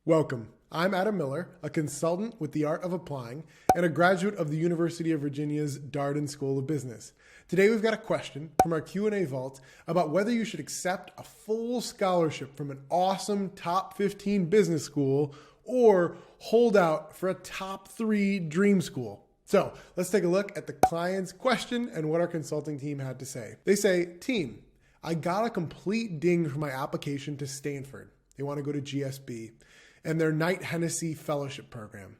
Welcome. I'm Adam Miller, a consultant with the art of applying and a graduate of the University of Virginia's Darden School of Business. Today we've got a question from our Q&A vault about whether you should accept a full scholarship from an awesome top 15 business school or hold out for a top 3 dream school. So let's take a look at the client's question and what our consulting team had to say. They say, team, I got a complete ding for my application to Stanford. They want to go to GSB and their Knight Hennessy fellowship program.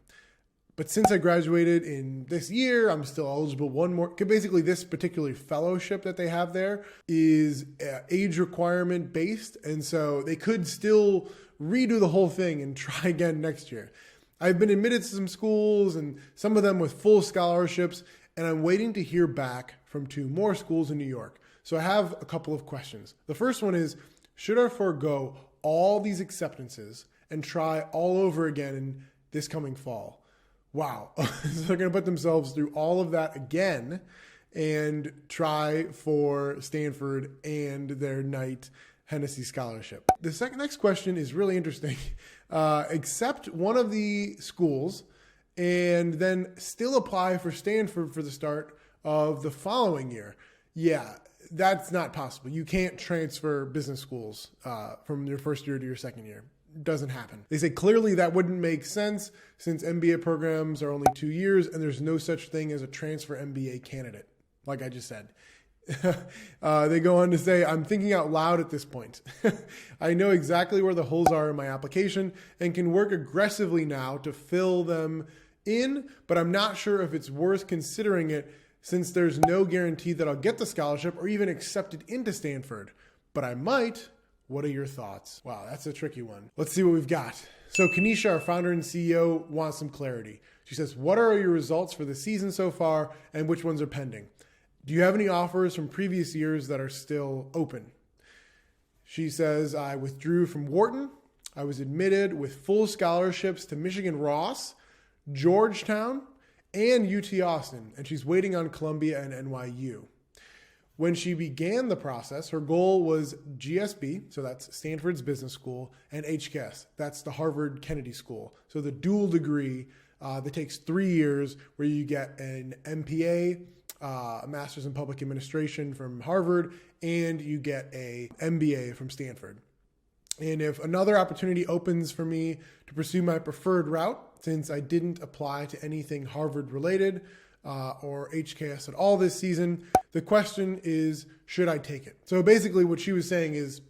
But since I graduated in this year, I'm still eligible one more. Basically, this particular fellowship that they have there is age requirement based. And so they could still redo the whole thing and try again next year. I've been admitted to some schools and some of them with full scholarships, and I'm waiting to hear back from 2 more schools in New York. So I have a couple of questions. The first one is, should I forego all these acceptances and try all over again in this coming fall? Wow. So they're going to put themselves through all of that again and try for Stanford and their Knight Hennessy scholarship. The next question is really interesting. Accept one of the schools and then still apply for Stanford for the start of the following year. Yeah, that's not possible. You can't transfer business schools from your first year to your second year. Doesn't happen. They say clearly that wouldn't make sense since MBA programs are only 2 years and there's no such thing as a transfer MBA candidate, like I just said. They go on to say, I'm thinking out loud at this point. I know exactly where the holes are in my application and can work aggressively now to fill them in, but I'm not sure if it's worth considering it since there's no guarantee that I'll get the scholarship or even accepted into Stanford, but I might. What are your thoughts? Wow, that's a tricky one. Let's see what we've got. So Kanisha, our founder and CEO, wants some clarity. She says, what are your results for the season so far and which ones are pending? Do you have any offers from previous years that are still open? She says, I withdrew from Wharton. I was admitted with full scholarships to Michigan Ross, Georgetown, and UT Austin, and she's waiting on Columbia and NYU. When she began the process, her goal was GSB, so that's Stanford's business school, and HKS, that's the Harvard Kennedy School. So the dual degree that takes 3 years where you get an MBA, a Master's in Public Administration from Harvard, and you get a MBA from Stanford. And if another opportunity opens for me to pursue my preferred route, since I didn't apply to anything Harvard related or HKS at all this season, the question is, should I take it? So basically what she was saying is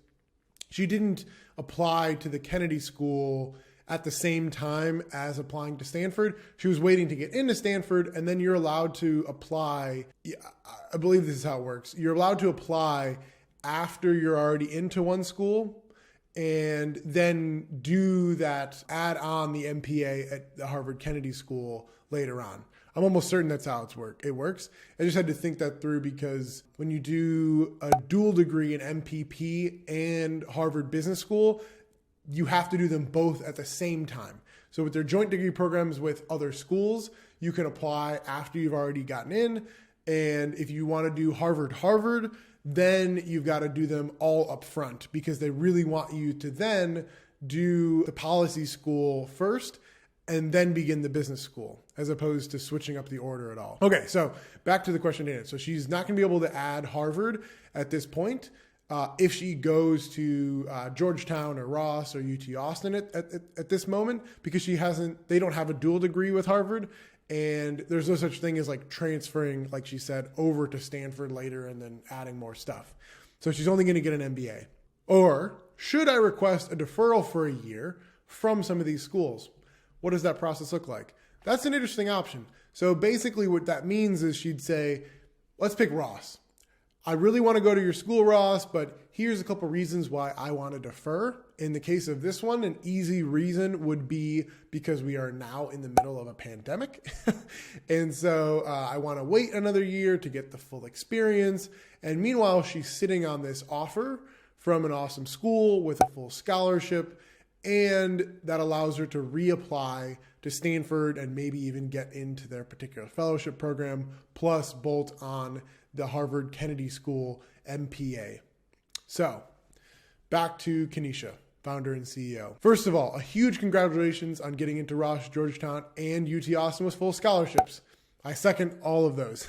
she didn't apply to the Kennedy School at the same time as applying to Stanford. She was waiting to get into Stanford, and then you're allowed to apply. I believe this is how it works. You're allowed to apply after you're already into one school and then do that, add on the MPA at the Harvard Kennedy School later on. I'm almost certain that's how it works. I just had to think that through because when you do a dual degree in MPP and Harvard Business School, you have to do them both at the same time. So with their joint degree programs with other schools, you can apply after you've already gotten in. And if you want to do Harvard, then you've got to do them all up front because they really want you to then do the policy school first and then begin the business school, as opposed to switching up the order at all. Okay, so back to the question and answer. So she's not gonna be able to add Harvard at this point if she goes to Georgetown or Ross or UT Austin at this moment, because they don't have a dual degree with Harvard, and there's no such thing as like transferring, like she said, over to Stanford later and then adding more stuff. So she's only gonna get an MBA. Or should I request a deferral for a year from some of these schools? What does that process look like? That's an interesting option. So basically what that means is she'd say, let's pick Ross. I really want to go to your school, Ross, but here's a couple reasons why I want to defer. In the case of this one, an easy reason would be because we are now in the middle of a pandemic. And so I want to wait another year to get the full experience. And meanwhile, she's sitting on this offer from an awesome school with a full scholarship, and that allows her to reapply to Stanford and maybe even get into their particular fellowship program, plus bolt on the Harvard Kennedy School MPA. So back to Kanisha, founder and CEO. First of all, a huge congratulations on getting into Ross, Georgetown, and UT Austin with full scholarships. I second all of those.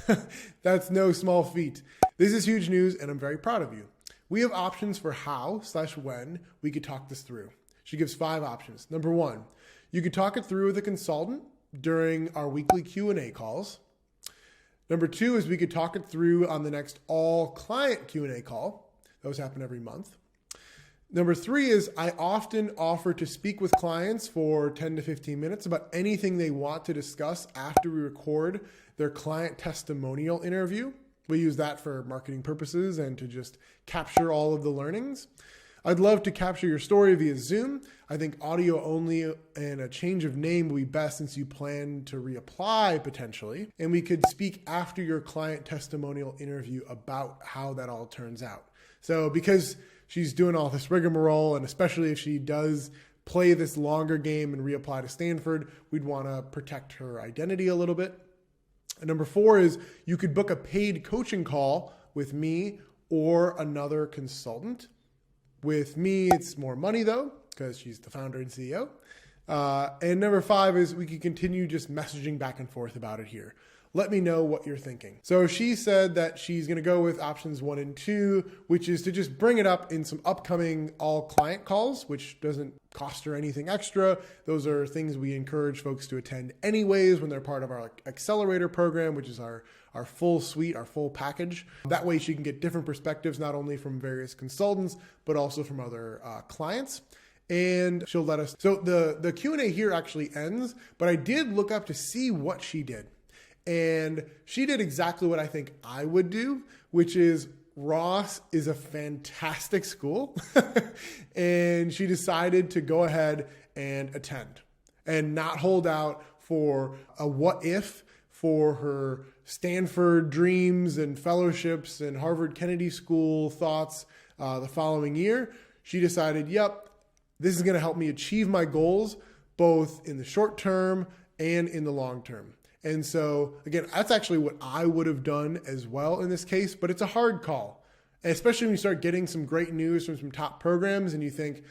That's no small feat. This is huge news, and I'm very proud of you. We have options for how/when we could talk this through. She gives 5 options. Number 1, you could talk it through with a consultant during our weekly Q&A calls. Number 2 is we could talk it through on the next all-client Q&A call. Those happen every month. Number 3 is I often offer to speak with clients for 10 to 15 minutes about anything they want to discuss after we record their client testimonial interview. We use that for marketing purposes and to just capture all of the learnings. I'd love to capture your story via Zoom. I think audio only and a change of name will be best since you plan to reapply potentially. And we could speak after your client testimonial interview about how that all turns out. So because she's doing all this rigmarole, and especially if she does play this longer game and reapply to Stanford, we'd want to protect her identity a little bit. And number 4 is you could book a paid coaching call with me or another consultant. With me, it's more money though, because she's the founder and CEO. And number 5 is we can continue just messaging back and forth about it here. Let me know what you're thinking. So she said that she's going to go with options 1 and 2, which is to just bring it up in some upcoming all client calls, which doesn't cost her anything extra. Those are things we encourage folks to attend anyways when they're part of our accelerator program, which is our full suite, our full package. That way she can get different perspectives, not only from various consultants, but also from other clients. And she'll let us. So the Q&A here actually ends, but I did look up to see what she did. And she did exactly what I think I would do, which is Ross is a fantastic school. And she decided to go ahead and attend and not hold out for a what if for her Stanford dreams and fellowships and Harvard Kennedy School thoughts the following year. She decided, yep, this is going to help me achieve my goals, both in the short term and in the long term. And so, again, that's actually what I would have done as well in this case, but it's a hard call. And especially when you start getting some great news from some top programs and you think,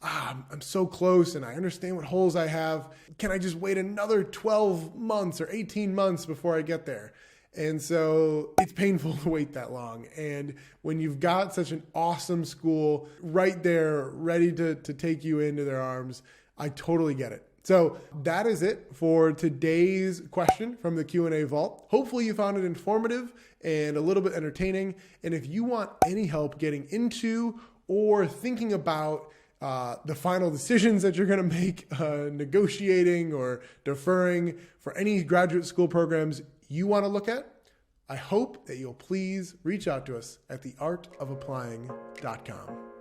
I'm so close and I understand what holes I have. Can I just wait another 12 months or 18 months before I get there? And so it's painful to wait that long. And when you've got such an awesome school right there, ready to take you into their arms, I totally get it. So that is it for today's question from the Q&A vault. Hopefully you found it informative and a little bit entertaining. And if you want any help getting into or thinking about the final decisions that you're going to make, negotiating or deferring for any graduate school programs you want to look at, I hope that you'll please reach out to us at theartofapplying.com.